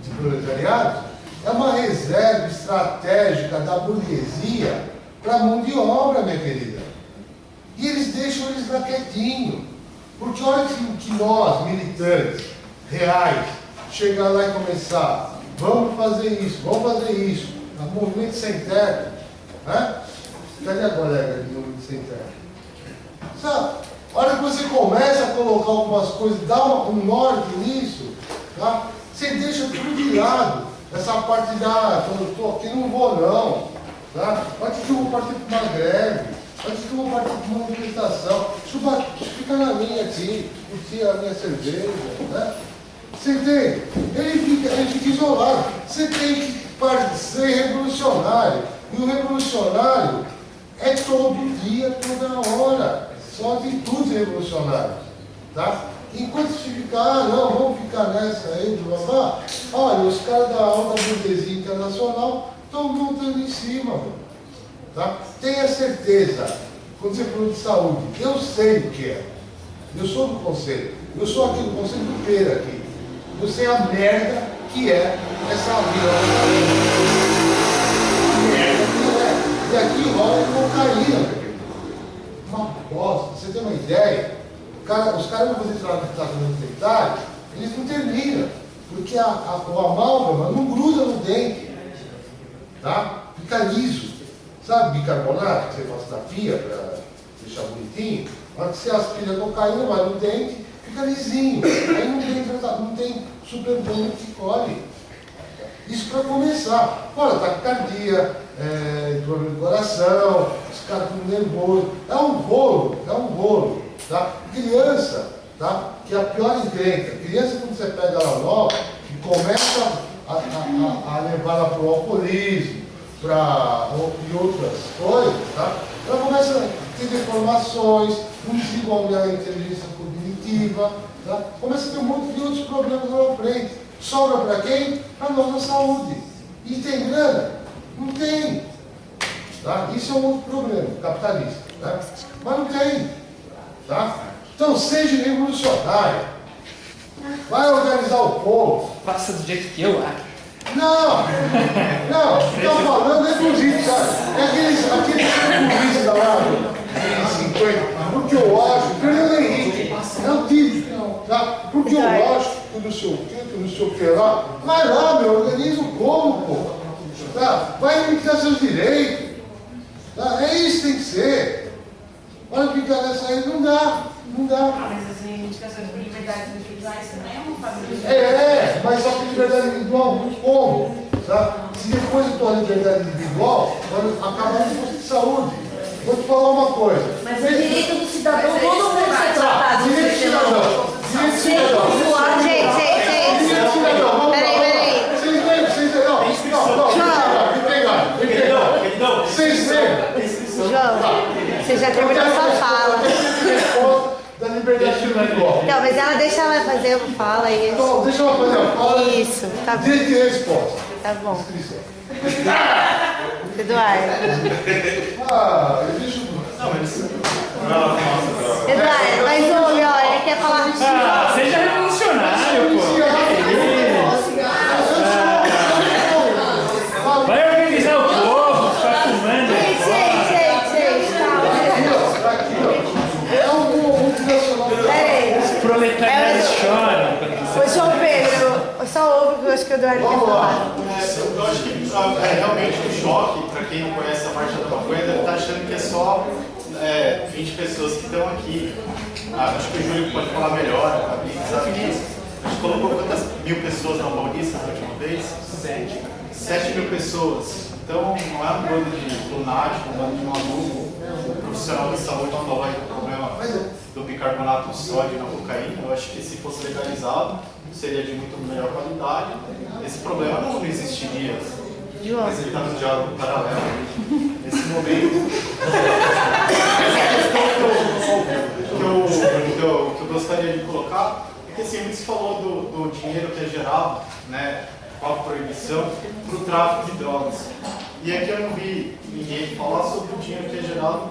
de proletariados, é uma reserva estratégica da burguesia para a mão de obra, minha querida. E eles deixam eles lá quietinho. Porque olha que nós, militantes, reais, chegar lá e começar, vamos fazer isso, movimento sem teto, né? Cadê a colega de movimento sem teto? Sabe, a hora que você começa a colocar algumas coisas, dá um norte nisso, tá? Você deixa tudo de lado, essa parte da, eu estou aqui, não vou não, tá? Antes que eu vou partir para uma greve, antes que eu vou partir para uma manifestação, deixa eu ficar na minha aqui, curtir a minha cerveja, né? Você entende? Ele fica isolado. Você tem que ser revolucionário. E o revolucionário é todo dia, toda hora. São atitudes revolucionárias. Tá? Enquanto se ficar, não, vamos ficar nessa aí, blá, blá, blá. Olha, os caras da alta burguesia internacional estão montando em cima. Mano. Tá? Tenha certeza, quando você falou de saúde, eu sei o que é. Eu sou do conselho. Eu sou aqui do conselho do Pereira aqui. Eu sei a merda que é essa vida. Merda que é. E aqui rola cocaína, meu querido. Uma bosta. Você tem uma ideia? Os caras vão fazer tratamento dentário, eles não terminam. Porque o amálgama não gruda no dente. Tá? Fica liso. Sabe bicarbonato que você faz na pia para deixar bonitinho? Na hora que você aspira a cocaína, vai no dente, fica lisinho. Aí não tem superbolo que colhe. Isso para começar. Olha, taquicardia, problema do coração, os caras ficam nervosos. É um rolo. Tá? Criança, tá? Que é a pior encrenca. Criança, quando você pega ela nova e começa a levar ela para o alcoolismo, e outras coisas, tá? Ela começa a ter deformações, não desenvolve a inteligência cognitiva, tá? Começa a ter um monte de outros problemas lá na frente. Sobra para quem? Para a nossa saúde. E tem grana? Não tem. Tá? Isso é um outro problema, capitalista. Tá? Mas não tem. Tá? Então seja revolucionário. Vai organizar o povo. Faça do jeito que eu acho. Não, estou falando, inclusive, cara, é aqueles comunistas lá de 50, porque eu acho, Fernando Henrique, é o típico, tá? Porque eu acho que não sei o que lá, vai lá, meu, organiza o povo, pô, tá? Vai reivindicar seus direitos, tá? É isso que tem que ser. Vai ficar nessa aí, não dá. Mas as reivindicações por liberdades individuais também é uma família. Mas só que liberdade individual, como? Tá? Se depois da tua liberdade individual, acabar no posto de saúde. Vou te falar uma coisa. Mas o direito do cidadão, todo mundo ser tratado. Direito do cidadão. Direito do cidadão. Gente. Direito do cidadão. Peraí. Vocês não. Vocês lembram? João, você já terminou sua fala. Da liberdade individual. Não, mas deixa ela fazer a fala aí. Então, deixa ela fazer a fala. Isso, tá bom. Direito de resposta. Tá bom. Inscrição. Eduardo. Deixa eu... Eduardo, mas ele quer falar. Seja revolucionário, pô. Vai organizar o povo, ficar fumando. Gente, É um multinacional. peraí. Os proletariados choram. Ô, João Pedro, só ouve o que acho que o Eduardo quer Vamos lá. falar. Eu acho que é realmente um choque para quem não conhece a Marcha da Maconha, deve estar achando que é só 20 pessoas que estão aqui. Acho que o Júlio pode falar melhor, a Bia sabe disso. A gente colocou quantas mil pessoas na Paulista na última vez? 7 mil pessoas. Então não é um bando de lunático, um bando de maluco. O profissional da saúde falou aí do problema do bicarbonato de sódio na cocaína. Eu acho que se fosse legalizado, seria de muito melhor qualidade. Esse problema não existiria. Mas ele está no diálogo paralelo. Nesse momento. Essa questão que eu gostaria de colocar é que assim, você falou do dinheiro que é gerado, né, com a proibição, para o tráfico de drogas. E aqui eu não vi ninguém falar sobre o dinheiro que é gerado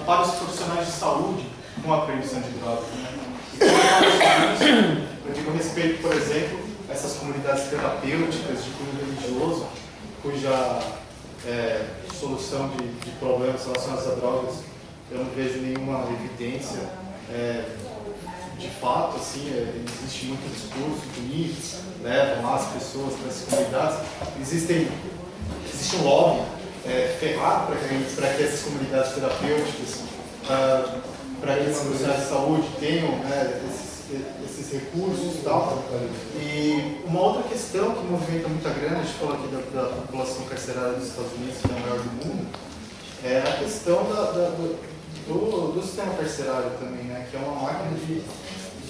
para os profissionais de saúde com a proibição de drogas. Né? Então, eu digo respeito, por exemplo, a essas comunidades terapêuticas de cunho religioso, cuja solução de problemas relacionados a drogas eu não vejo nenhuma evidência. De fato, assim, existe muito discurso bonito, levam lá as pessoas para essas comunidades. Existe um lobby ferrado para que essas comunidades terapêuticas, para que esses profissionais de saúde tenham esses recursos e tal. E uma outra questão que movimenta muita grana, a gente falou aqui da população carcerária dos Estados Unidos, que é a maior do mundo, é a questão do sistema carcerário também, né? Que é uma máquina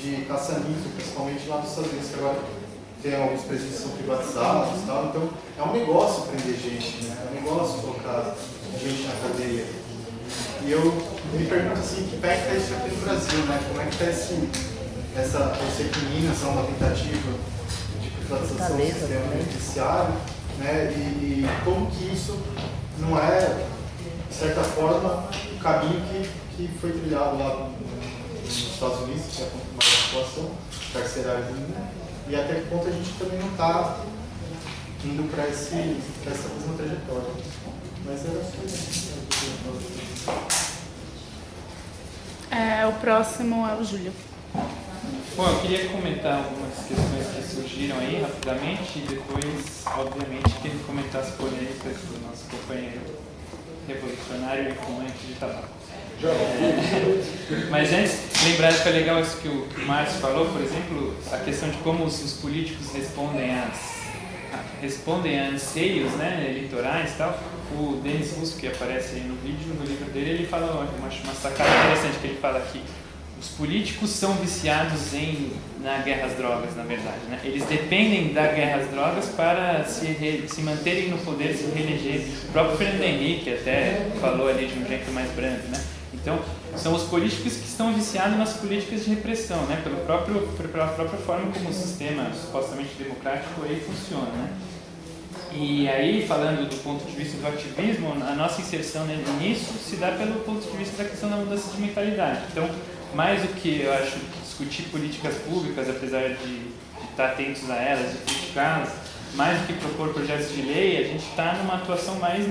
de caça-níquel, principalmente lá nos Estados Unidos, que agora tem alguns presídios que são privatizados e tal. Então, é um negócio prender gente, né? É um negócio colocar gente na cadeia. E eu me pergunto assim, que pé que está isso aqui no Brasil, né? Como é que está eu sei que Minas é uma tentativa de privatização do sistema penitenciário, né? E como que isso não é, de certa forma, o caminho que foi trilhado lá nos Estados Unidos, que é a mais população carcerária do mundo, e até que ponto a gente também não está indo para essa mesma trajetória. Mas era assim. O próximo é o Júlio. Bom, eu queria comentar algumas questões que surgiram aí rapidamente e depois, obviamente, queria comentar as polêmicas do nosso companheiro revolucionário e fumante de tabaco. Mas antes, lembrar que foi legal isso que o Márcio falou, por exemplo, a questão de como os políticos respondem a anseios, né, eleitorais e tal. O Denis Russo, que aparece aí no vídeo, no livro dele, ele fala uma sacada interessante, que ele fala que os políticos são viciados na guerra às drogas, na verdade, né? Eles dependem da guerra às drogas para se manterem no poder, se reeleger. O próprio Fernando Henrique até falou ali de um jeito mais brando, né? Então, são os políticos que estão viciados nas políticas de repressão, né? Pela própria forma como o sistema supostamente democrático aí funciona, né? E aí, falando do ponto de vista do ativismo, a nossa inserção nisso se dá pelo ponto de vista da questão da mudança de mentalidade. Então, mais do que, eu acho, discutir políticas públicas, apesar de estar atentos a elas, de criticá-las, mais do que propor projetos de lei, a gente está numa atuação mais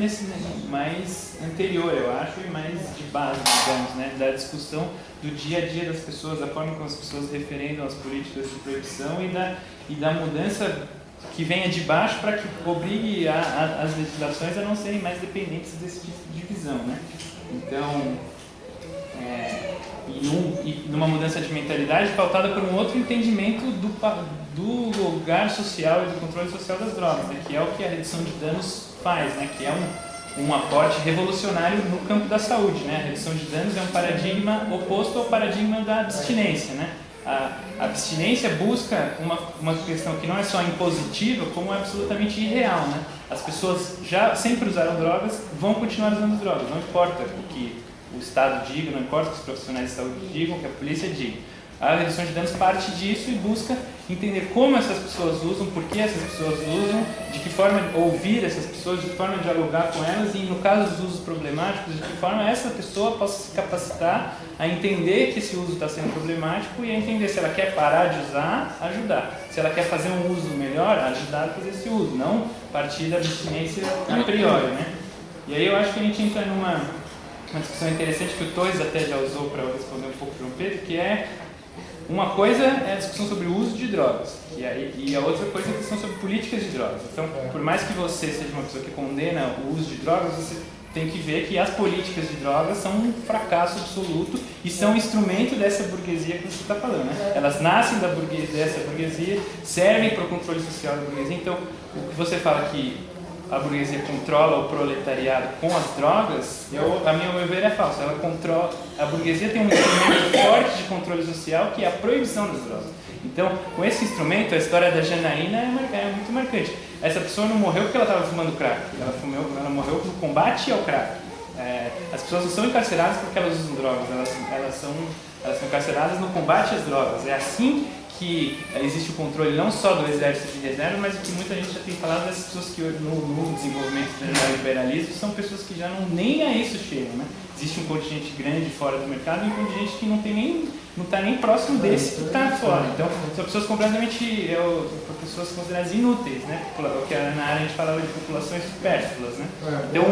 anterior, eu acho, e mais de base, digamos, né, da discussão do dia a dia das pessoas, da forma como as pessoas referendam as políticas de proibição e da mudança que venha de baixo para que obrigue as legislações a não serem mais dependentes desse tipo de visão, né? Então, e numa mudança de mentalidade pautada por um outro entendimento do lugar social e do controle social das drogas, né? Que é o que a redução de danos faz, né? Que é um aporte revolucionário no campo da saúde, né? A redução de danos é um paradigma oposto ao paradigma da abstinência, né? A abstinência busca uma questão que não é só impositiva, como é absolutamente irreal, né? As pessoas já sempre usaram drogas, vão continuar usando drogas, não importa o que o Estado diga, não importa o que os profissionais de saúde digam, o que a polícia diga. A redução de danos parte disso e busca entender como essas pessoas usam, por que essas pessoas usam, de que forma ouvir essas pessoas, de que forma dialogar com elas e, no caso dos usos problemáticos, de que forma essa pessoa possa se capacitar a entender que esse uso está sendo problemático e a entender se ela quer parar de usar, ajudar. Se ela quer fazer um uso melhor, ajudar a fazer esse uso, não partir da abstinência a priori, né? E aí eu acho que a gente entra numa discussão interessante que o Toys até já usou para responder um pouco para o Pedro, que é Uma coisa é a discussão sobre o uso de drogas, e a outra coisa é a discussão sobre políticas de drogas. Então, por mais que você seja uma pessoa que condena o uso de drogas, você tem que ver que as políticas de drogas são um fracasso absoluto e são um instrumento dessa burguesia que você está falando, né? Elas nascem dessa burguesia, servem para o controle social da burguesia. Então, o que você fala que a burguesia controla o proletariado com as drogas, a meu ver é falso. A burguesia tem um instrumento forte de controle social que é a proibição das drogas. Então, com esse instrumento, a história da Janaína é muito marcante. Essa pessoa não morreu porque ela estava fumando crack, ela morreu no combate ao crack. As pessoas não são encarceradas porque elas usam drogas, elas são encarceradas no combate às drogas. É assim que existe o controle não só do exército de reserva, mas o que muita gente já tem falado das pessoas que no desenvolvimento do neoliberalismo são pessoas que já nem a isso chegam, né? Existe um contingente grande fora do mercado e um contingente que não está nem próximo desse que está fora. Então, são pessoas completamente, pessoas consideradas inúteis, né? O que na área a gente falava de populações supérfluas, né? Então,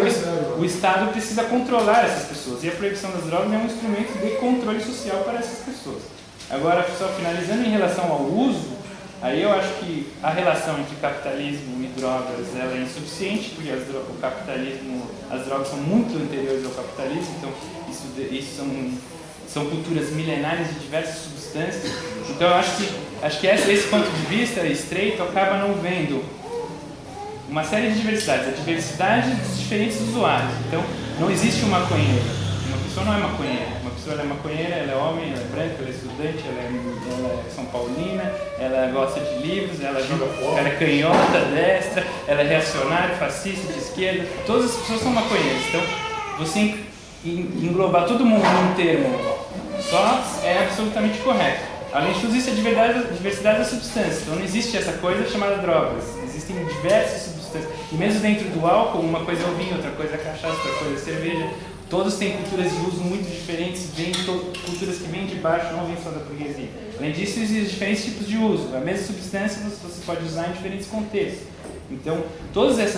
o Estado precisa controlar essas pessoas e a proibição das drogas é um instrumento de controle social para essas pessoas. Agora, só finalizando em relação ao uso, aí eu acho que a relação entre capitalismo e drogas ela é insuficiente, porque o capitalismo, as drogas são muito anteriores ao capitalismo, então isso são culturas milenares de diversas substâncias. Então eu acho que esse ponto de vista estreito acaba não vendo uma série de diversidades, a diversidade dos diferentes usuários. Então não existe um maconheiro. Uma pessoa não é maconheira. Uma pessoa ela é maconheira, ela é homem, ela é branca, ela é estudante, ela é São Paulina, ela gosta de livros, ela é canhota, destra, ela é reacionária, fascista, de esquerda. Todas as pessoas são maconheiras. Então, você englobar todo mundo num termo só é absolutamente correto. Além de tudo, existe a diversidade das substâncias. Então, não existe essa coisa chamada drogas. Existem diversas substâncias. E mesmo dentro do álcool, uma coisa é o vinho, outra coisa é a cachaça, outra coisa é a cerveja. Todos têm culturas de uso muito diferentes, culturas que vêm de baixo, não vêm só da burguesia. Além disso, existem diferentes tipos de uso. A mesma substância você pode usar em diferentes contextos. Então, toda essa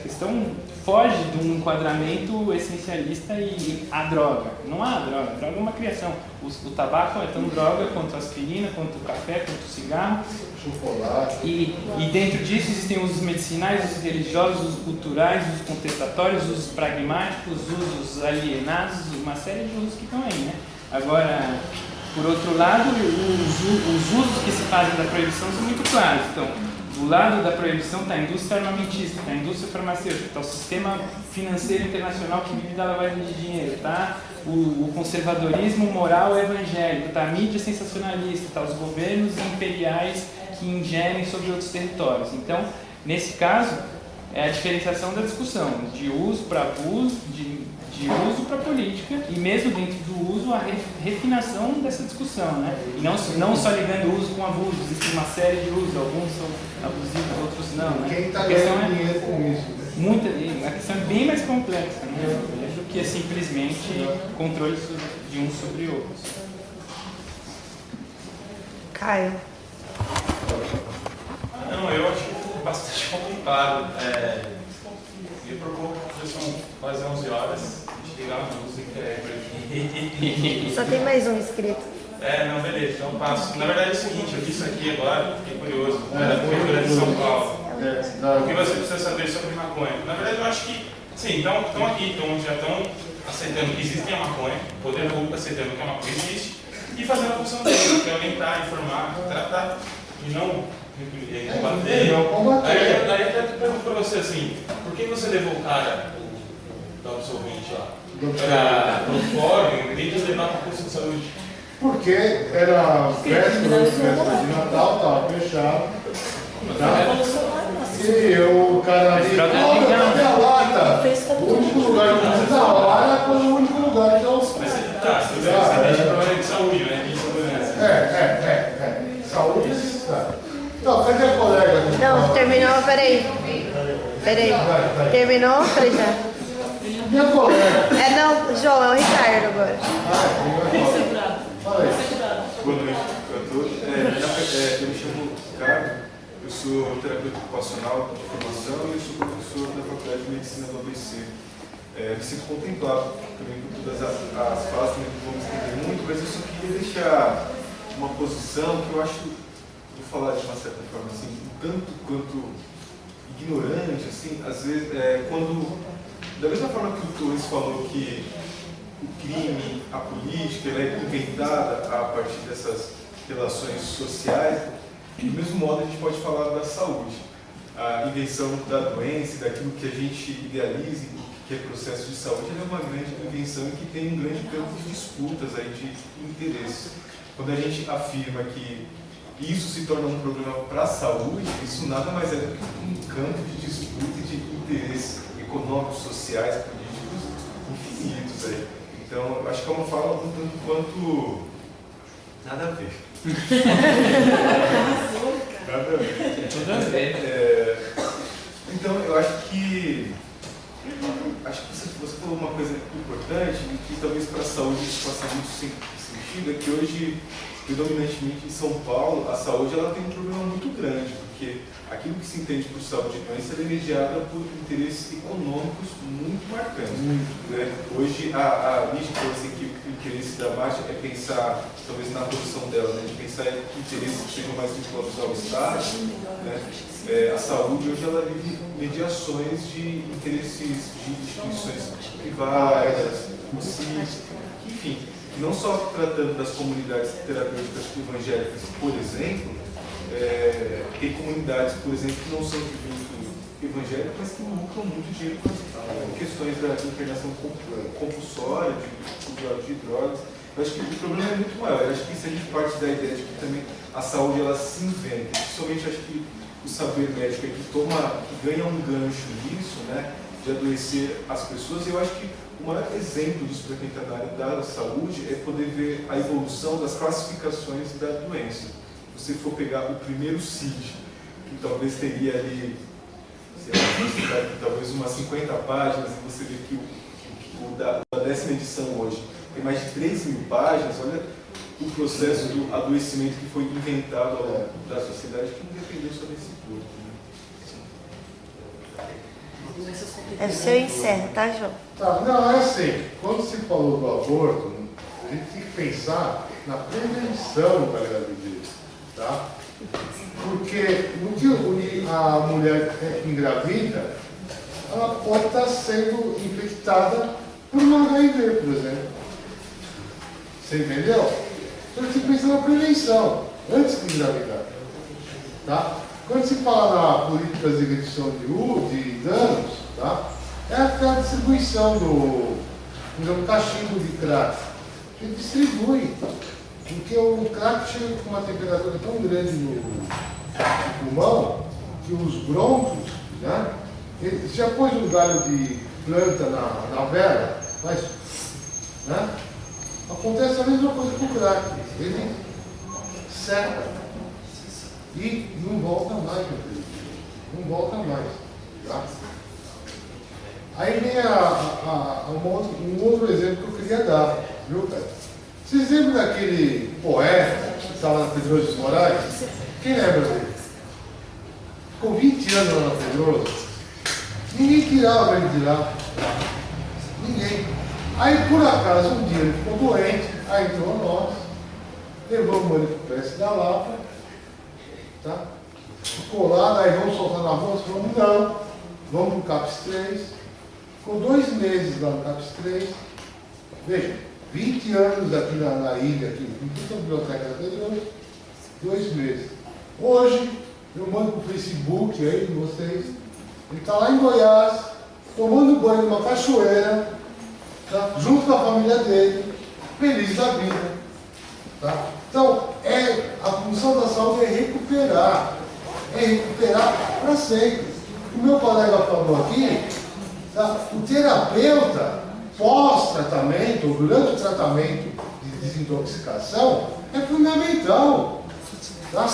questão foge de um enquadramento essencialista e a droga. Não há droga. A droga é uma criação. O tabaco é tão droga quanto a aspirina, quanto o café, quanto o cigarro. Chocolate. E dentro disso existem usos medicinais, usos religiosos, usos culturais, usos contestatórios, usos pragmáticos, usos alienados, uma série de usos que estão aí, né? Agora, por outro lado, os usos que se fazem da proibição são muito claros. Então, do lado da proibição está a indústria armamentista, está a indústria farmacêutica, está o sistema financeiro internacional que vive da lavagem de dinheiro, está o conservadorismo moral evangélico, está a mídia sensacionalista, está os governos imperiais que ingerem sobre outros territórios. Então, nesse caso, é a diferenciação da discussão, de uso para abuso, de uso para política, e mesmo dentro do uso, a refinação dessa discussão, né? E não só ligando o uso com abuso, existe uma série de usos, alguns são abusivos, outros não, né? Quem está ganhando dinheiro com isso? A questão é bem mais complexa, né? Do que simplesmente controle de uns sobre outros. Caio. Não, eu acho bastante complicado. Eu propor que são quase 11 horas, a gente ligar uma música aí. Só tem mais um inscrito. Não, beleza, então eu passo. Na verdade é o seguinte, eu vi isso aqui agora, fiquei curioso, da Prefeitura de São Paulo. O que você precisa saber sobre maconha? Na verdade eu acho que, sim, estão aqui, já estão aceitando que existe a maconha, o poder público aceitando que a maconha existe, e fazendo a função dele, que é orientar, informar, tratar, e não combater. Aí até pergunto para você assim, por que você levou o cara do absolvente lá para o fórum, em vez de levar para a posto de saúde? Porque era festa de Natal, estava fechado. E o cara ali, cadê a lata? O único lugar que eu fiz a hora foi o único lugar que eu... Você deixa para a de saúde, né? De segurança. Saúde, tá. Então, cadê a colega? Não, terminou, peraí. Terminou? Falei já. Minha colega. Não, João, é o Ricardo agora. Boa noite a todos. Eu me chamo Ricardo, eu sou terapeuta ocupacional de formação e eu sou professor da Faculdade de Medicina do ABC. você contemplar também por todas as falas, também não vamos entender muito, mas eu só queria deixar uma posição que eu acho, vou falar de uma certa forma assim, tanto quanto ignorante, assim, às vezes, quando, da mesma forma que o Torres falou que o crime, a política, ela é inventada a partir dessas relações sociais, do mesmo modo a gente pode falar da saúde. A invenção da doença, daquilo que a gente idealiza, que é processo de saúde, ela é uma grande invenção e que tem um grande campo de disputas aí, de interesse. Quando a gente afirma que isso se torna um problema para a saúde, isso nada mais é do que um campo de disputa e de interesses econômicos, sociais, políticos infinitos aí. Então, acho que é uma fala um tanto quanto nada a ver. Nada a ver. Então, eu acho que você falou uma coisa importante e que talvez para a saúde isso faça muito sentido, é que hoje, predominantemente em São Paulo, a saúde ela tem um problema muito grande, porque aquilo que se entende por saúde e doença é mediada por interesses econômicos muito marcantes. Né? Hoje, a mídia fala assim que o interesse da marcha é pensar, talvez na produção dela, né? De pensar em interesses que sejam mais vinculados ao Estado. Né? A saúde hoje ela vive mediações de interesses de instituições privadas, enfim, não só tratando das comunidades terapêuticas evangélicas, por exemplo, tem comunidades, por exemplo, que não são de vínculo evangélico, mas que lucram muito dinheiro com questões da internação compulsória, de usuário de drogas. Eu acho que o problema é muito maior. Eu acho que isso a gente parte da ideia de que também a saúde ela se inventa. Principalmente acho que o saber médico é que ganha um gancho nisso, né, de adoecer as pessoas. E eu acho que o maior exemplo disso para quem está na área da saúde é poder ver a evolução das classificações da doença. Se você for pegar o primeiro CID, que talvez teria ali, sei lá, talvez umas 50 páginas, e você vê que o da 10ª edição hoje tem mais de 3.000 páginas, olha o processo do adoecimento que foi inventado ao longo da sociedade, que não dependeu só desse corpo. É o seu encerro, tá, João? Tá, não, é assim, quando se falou do aborto, a gente tem que pensar na prevenção da gravidez, tá? Porque no que a mulher engravida, ela pode estar sendo infectada por uma HIV, por exemplo. Você entendeu? Então a gente tem que pensar na prevenção, antes de engravidar. Tá? Quando se fala na políticas de redução de danos, tá? É aquela distribuição do cachimbo de crack. A gente distribui, porque o crack chega com uma temperatura tão grande no pulmão que os brônquios, né? Ele já pôs um galho de planta na vela, mas, né? Acontece a mesma coisa com o crack. Ele seca e não volta mais, meu filho. Não volta mais. Tá? Aí vem um outro exemplo que eu queria dar, viu, cara? Vocês lembram daquele poeta que estava na Pedroso de Moraes? Quem lembra dele? Ficou 20 anos lá na Pedroso. Ninguém tirava ele de lá. Ninguém. Aí, por acaso, um dia ele ficou doente, aí entrou nós, levamos ele para o PS da Lapa, tá? Ficou lá, daí vamos soltar na rua, falamos, não, vamos para o CAPS 3. Ficou 2 meses lá no CAPS 3. Veja, 20 anos aqui na ilha, aqui, em toda a biblioteca da Pedroso, 2 meses. Hoje, eu mando para o Facebook aí de vocês, ele está lá em Goiás, tomando banho numa cachoeira, tá? Junto com a família dele, feliz da vida. Tá? Então, a função da saúde é recuperar para sempre. O meu colega falou aqui, tá? O terapeuta, pós-tratamento, ou durante o tratamento de desintoxicação, é fundamental. Tá?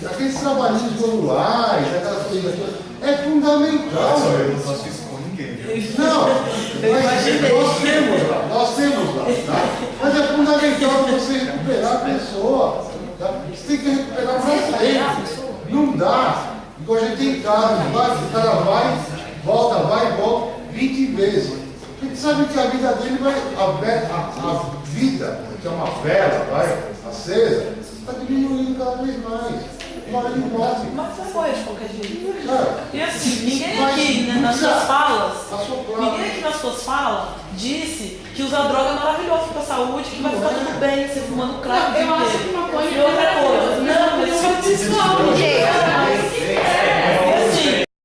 Aqueles trabalhinhos manuais, aquelas coisas todas, é fundamental. Eu não faço isso com ninguém, viu? Não, mas nós temos lá, tá? Mas é fundamental você recuperar a pessoa, tá? Você tem que recuperar para sempre. Não dá. Igual a gente tem casos, o cara vai, volta, 20 vezes. sabe que a vida dele vai. A vida, que é uma vela, vai, acesa, está diminuindo cada vez mais. Uma hora ele morre. Mas você foi de qualquer jeito. É. E assim, ninguém aqui, né, nas suas falas, ninguém aqui nas suas falas disse que usar droga é maravilhoso para a saúde, que vai ficar tudo bem, você fumando crack. Eu acho que maconha